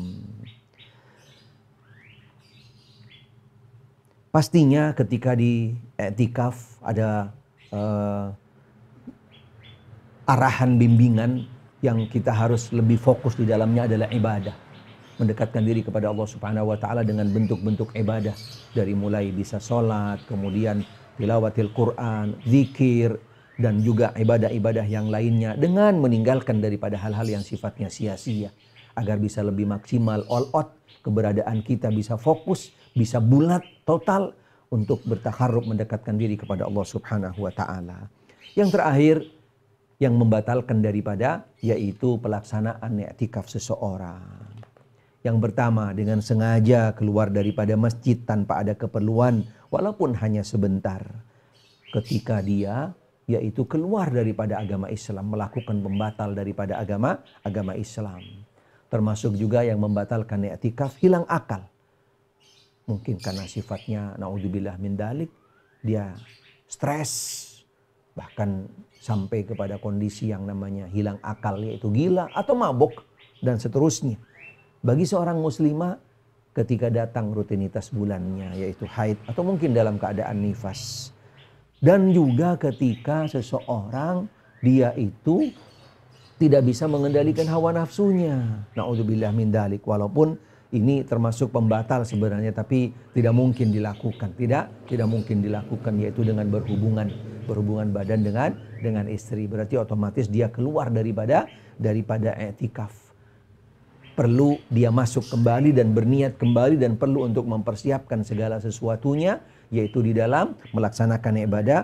Pastinya ketika di i'tikaf ada arahan bimbingan yang kita harus lebih fokus di dalamnya adalah ibadah. Mendekatkan diri kepada Allah Subhanahu wa taala dengan bentuk-bentuk ibadah, dari mulai bisa sholat, kemudian tilawatil Quran, zikir, dan juga ibadah-ibadah yang lainnya, dengan meninggalkan daripada hal-hal yang sifatnya sia-sia, agar bisa lebih maksimal all out keberadaan kita, bisa fokus, bisa bulat total untuk bertakarrub mendekatkan diri kepada Allah Subhanahu wa taala. Yang terakhir yang membatalkan daripada yaitu pelaksanaan i'tikaf seseorang. Yang pertama, dengan sengaja keluar daripada masjid tanpa ada keperluan walaupun hanya sebentar. Ketika dia yaitu keluar daripada agama Islam, melakukan pembatal daripada agama Islam. Termasuk juga yang membatalkan i'tikaf hilang akal. Mungkin karena sifatnya naudzubillah min dalik, dia stres, bahkan sampai kepada kondisi yang namanya hilang akal, yaitu gila atau mabuk dan seterusnya. Bagi seorang muslimah ketika datang rutinitas bulannya yaitu haid atau mungkin dalam keadaan nifas, dan juga ketika seseorang dia itu tidak bisa mengendalikan hawa nafsunya, naudzubillah min dalik, walaupun ini termasuk pembatal sebenarnya, tapi tidak mungkin dilakukan, tidak mungkin dilakukan, yaitu dengan berhubungan badan dengan istri. Berarti otomatis dia keluar daripada i'tikaf. Perlu dia masuk kembali dan berniat kembali, dan perlu untuk mempersiapkan segala sesuatunya, yaitu di dalam melaksanakan ibadah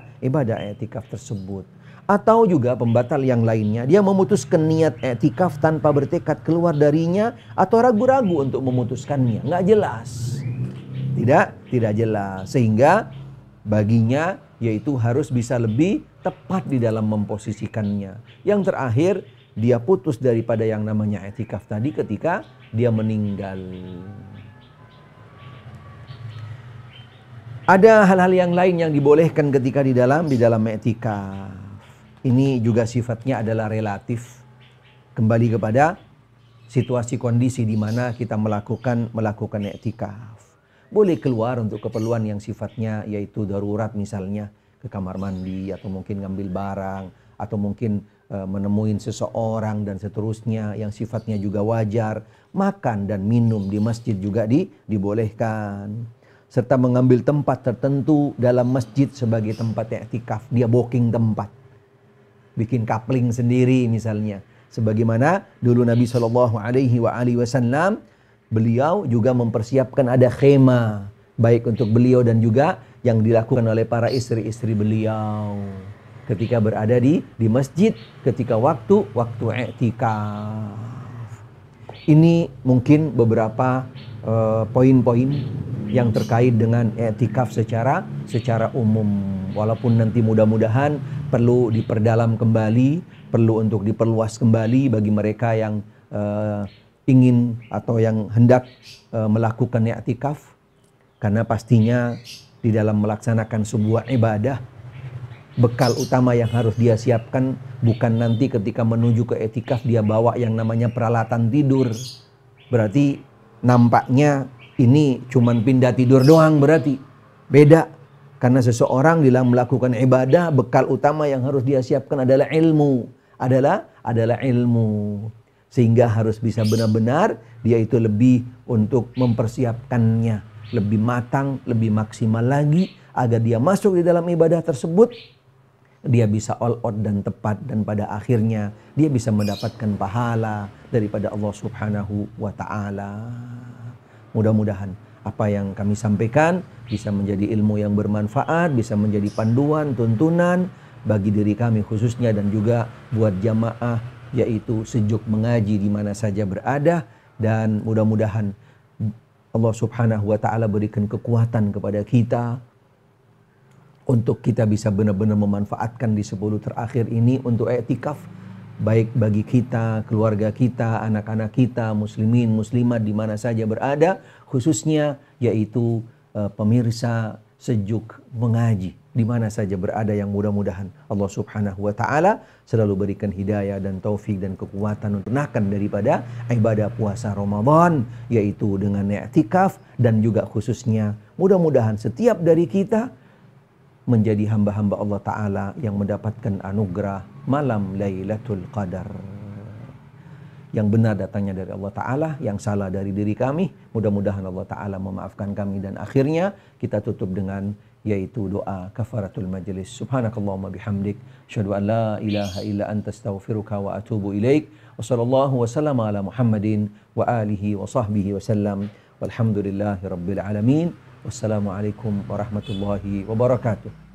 i'tikaf tersebut. Atau juga pembatal yang lainnya, dia memutuskan niat i'tikaf tanpa bertekad keluar darinya, atau ragu-ragu untuk memutuskannya, nggak jelas, tidak jelas, sehingga baginya yaitu harus bisa lebih tepat di dalam memposisikannya. Yang terakhir, dia putus daripada yang namanya i'tikaf tadi ketika dia meninggal. Ada hal-hal yang lain yang dibolehkan ketika di dalam i'tikaf. Ini juga sifatnya adalah relatif, kembali kepada situasi kondisi di mana kita melakukan i'tikaf. Boleh keluar untuk keperluan yang sifatnya yaitu darurat, misalnya ke kamar mandi, atau mungkin ngambil barang, atau mungkin menemui seseorang dan seterusnya yang sifatnya juga wajar. Makan dan minum di masjid juga dibolehkan. serta mengambil tempat tertentu dalam masjid sebagai tempat i'tikaf. Dia booking tempat, bikin kapling sendiri misalnya. Sebagaimana dulu Nabi SAW, beliau juga mempersiapkan ada khema, baik untuk beliau dan juga yang dilakukan oleh para istri-istri beliau ketika berada di masjid ketika waktu i'tikaf. Ini mungkin beberapa poin-poin yang terkait dengan i'tikaf secara umum. Walaupun nanti mudah-mudahan perlu diperdalam kembali, perlu untuk diperluas kembali bagi mereka yang ingin atau yang hendak melakukan i'tikaf. Karena pastinya di dalam melaksanakan sebuah ibadah, bekal utama yang harus dia siapkan bukan nanti ketika menuju ke i'tikaf dia bawa yang namanya peralatan tidur. Berarti nampaknya ini cuman pindah tidur doang, berarti beda. Karena seseorang dalam melakukan ibadah, bekal utama yang harus dia siapkan adalah ilmu. Adalah ilmu. Sehingga harus bisa benar-benar dia itu lebih untuk mempersiapkannya, lebih matang, lebih maksimal lagi agar dia masuk di dalam ibadah tersebut dia bisa all out dan tepat, dan pada akhirnya dia bisa mendapatkan pahala daripada Allah Subhanahu wa taala. Mudah-mudahan apa yang kami sampaikan bisa menjadi ilmu yang bermanfaat, bisa menjadi panduan, tuntunan bagi diri kami khususnya dan juga buat jamaah, yaitu sejuk mengaji di mana saja berada, dan mudah-mudahan Allah Subhanahu wa taala berikan kekuatan kepada kita untuk kita bisa benar-benar memanfaatkan di 10 terakhir ini untuk i'tikaf, baik bagi kita, keluarga kita, anak-anak kita, muslimin, muslimat di mana saja berada, khususnya yaitu pemirsa sejuk mengaji di mana saja berada, yang mudah-mudahan Allah Subhanahu wa taala selalu berikan hidayah dan taufik dan kekuatan untuk menakan daripada ibadah puasa Ramadan, yaitu dengan i'tikaf, dan juga khususnya mudah-mudahan setiap dari kita menjadi hamba-hamba Allah Ta'ala yang mendapatkan anugerah malam Lailatul Qadar. Yang benar datangnya dari Allah Ta'ala, yang salah dari diri kami. Mudah-mudahan Allah Ta'ala memaafkan kami, dan akhirnya kita tutup dengan yaitu doa kafaratul majlis. Subhanakallahumma bihamdik, asyhadu an la ilaha illa anta astaghfiruka wa atubu ilaik. Wa sallallahu wa sallama ala Muhammadin wa alihi wa sahbihi wa sallam. Walhamdulillahi rabbil alamin. Wassalamualaikum warahmatullahi wabarakatuh.